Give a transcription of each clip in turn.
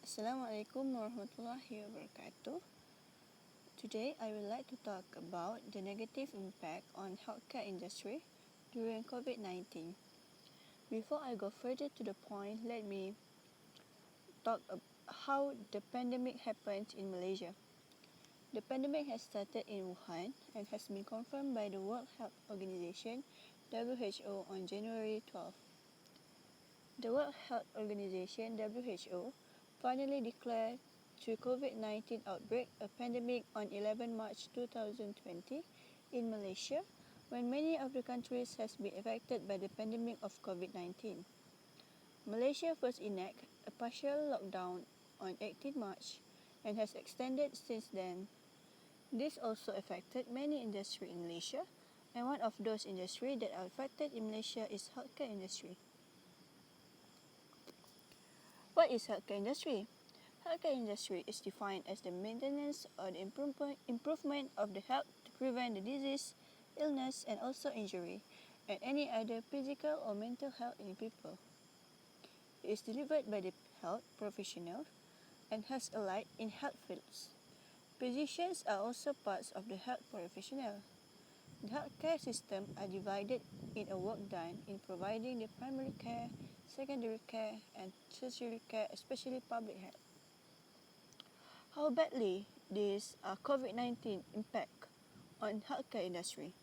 Assalamualaikum warahmatullahi wabarakatuh. Today I would like to talk about the negative impact on healthcare industry during COVID-19. Before I go further to the point, let me talk about how the pandemic happened in Malaysia. The pandemic has started in Wuhan and has been confirmed by the World Health Organization (WHO) on January 12. The World Health Organization (WHO) finally declared the COVID-19 outbreak a pandemic on 11 March 2020 in Malaysia, when many of the countries has been affected by the pandemic of COVID-19. Malaysia first enacted a partial lockdown on 18 March and has extended since then. This also affected many industries in Malaysia, and one of those industries that are affected in Malaysia is healthcare industry. What is healthcare industry? Healthcare industry is defined as the maintenance or the improvement of the health to prevent the disease, illness, and also injury, and any other physical or mental health in people. It is delivered by the health professional and has allied in health fields. Physicians are also parts of the health professional. The healthcare system are divided in a work done in providing the primary care, secondary care, and tertiary care, especially public health. How badly this COVID-19 impact on healthcare industry?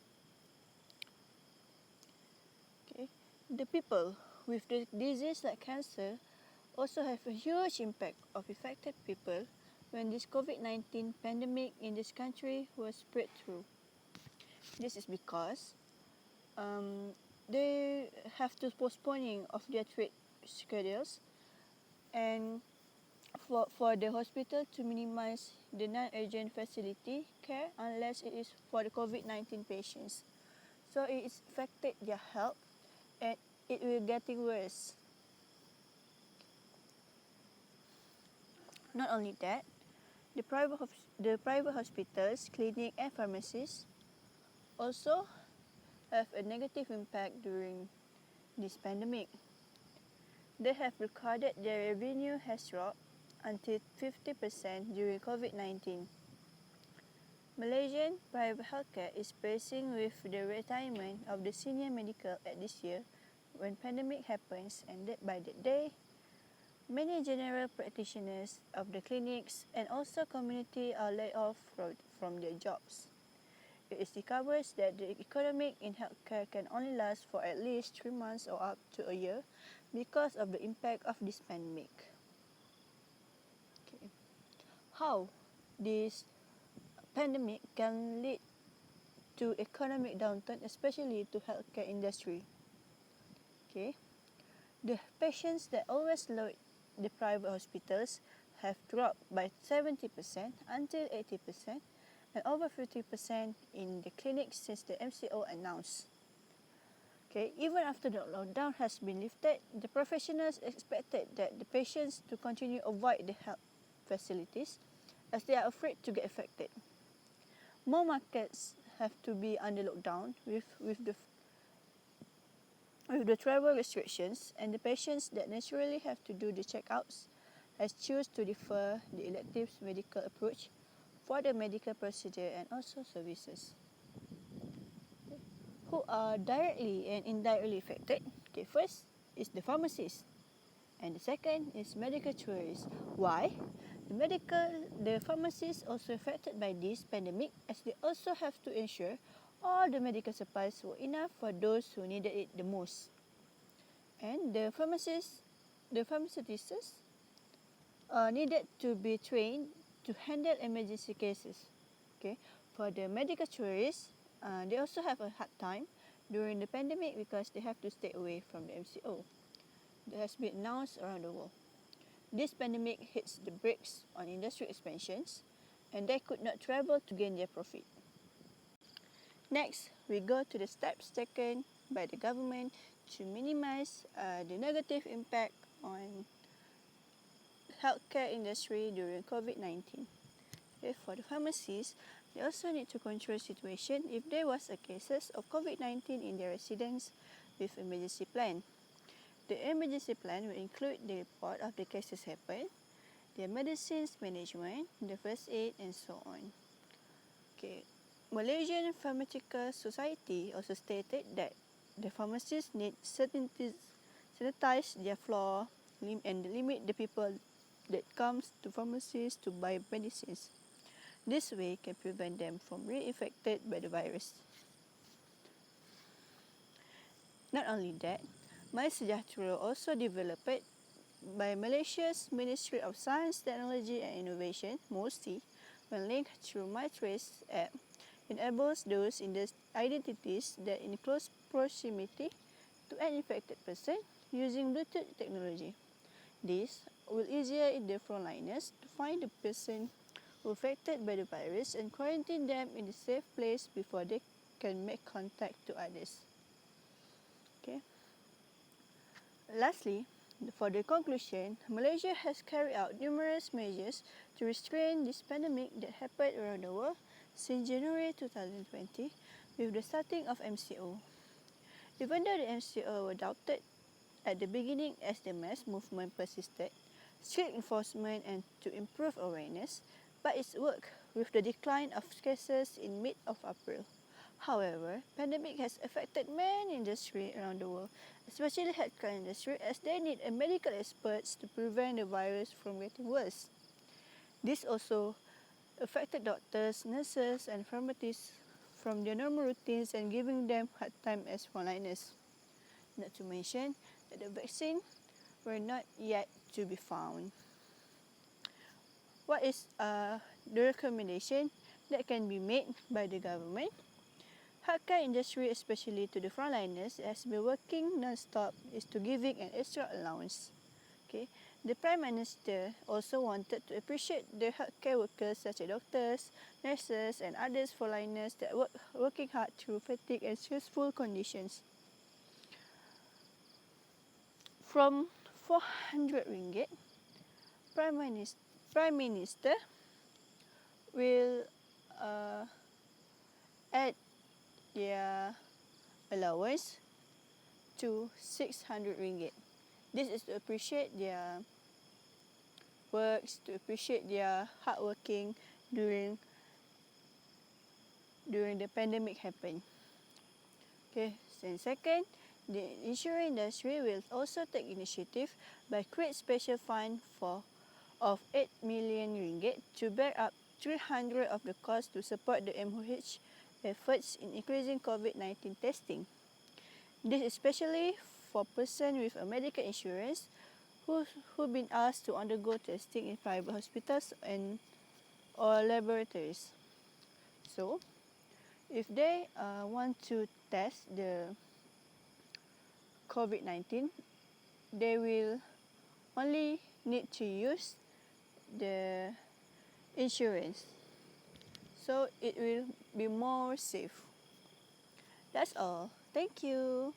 Okay, the people with the disease like cancer also have a huge impact of affected people when this COVID-19 pandemic in this country was spread through. This is because they have to postponing of their trade schedules and for the hospital to minimize the non-urgent facility care unless it is for the COVID-19 patients. So it is affected their health and it will getting worse. Not only that, the private hospitals, clinic and pharmacies also have a negative impact during this pandemic. They have recorded their revenue has dropped until 50% during COVID-19. Malaysian private healthcare is facing with the retirement of the senior medical at this year when pandemic happens, and that by that day, many general practitioners of the clinics and also community are laid off from their jobs. It is discovered that the economic in healthcare can only last for at least 3 months or up to a year because of the impact of this pandemic. Okay. How this pandemic can lead to economic downturn, especially to healthcare industry. Okay. The patients that always load the private hospitals have dropped by 70% until 80% and over 50% in the clinics since the MCO announced. Okay, even after the lockdown has been lifted, the professionals expected that the patients to continue avoid the health facilities as they are afraid to get affected. More markets have to be under lockdown with the travel restrictions, and the patients that naturally have to do the checkouts has choose to defer the elective medical approach for the medical procedure and also services. Who are directly and indirectly affected? Okay, first is the pharmacists, and the second is medical tourists. Why? The pharmacists also affected by this pandemic as they also have to ensure all the medical supplies were enough for those who needed it the most. And the pharmacists needed to be trained to handle emergency cases. Okay, for the medical tourists, they also have a hard time during the pandemic because they have to stay away from the MCO that has been announced around the world. This pandemic hits the brakes on industry expansions, and they could not travel to gain their profit. Next, we go to the steps taken by the government to minimize the negative impact on healthcare industry during COVID-19. Okay, for the pharmacies, they also need to control situation if there was a cases of COVID-19 in their residence with emergency plan. The emergency plan will include the report of the cases happen their medicines management, the first aid, and so on. Okay. Malaysian Pharmaceutical Society also stated that the pharmacists need sanitize their floor and limit the people that comes to pharmacies to buy medicines. This way can prevent them from reinfected by the virus. Not only that, MySejahtera also developed by Malaysia's Ministry of Science, Technology and Innovation, MOSTI, when linked through MyTrace app, enables those in the identities that in close proximity to an infected person using Bluetooth technology. This will easier the frontliners to find the person affected by the virus and quarantine them in a safe place before they can make contact to others. Okay. Lastly, for the conclusion, Malaysia has carried out numerous measures to restrain this pandemic that happened around the world since January 2020 with the starting of MCO. Even though the MCO were doubted at the beginning as the mass movement persisted, strict enforcement and to improve awareness, but it's worked with the decline of cases in mid of April. However, pandemic has affected many industries around the world, especially healthcare industry, as they need a medical experts to prevent the virus from getting worse. This also affected doctors, nurses, and pharmacists from their normal routines and giving them hard time as frontliners. Not to mention that the vaccine were not yet to be found. What is the recommendation that can be made by the government? Healthcare industry, especially to the frontliners, has been working non-stop is to giving an extra allowance. Okay. The Prime Minister also wanted to appreciate the healthcare workers such as doctors, nurses and others frontliners that working hard through fatigue and stressful conditions. From 400 ringgit, Prime Minister will add their allowance to 600 ringgit. This is to appreciate their works, to appreciate their hard working during the pandemic happened. Okay, and second, the insurance industry will also take initiative by create special fund of 8 million ringgit to bear up 300 of the cost to support the MOH efforts in increasing COVID-19 testing. This is especially for persons with a medical insurance who've been asked to undergo testing in private hospitals or laboratories. So, if they want to test the COVID-19, they will only need to use the insurance. So it will be more safe. That's all. Thank you.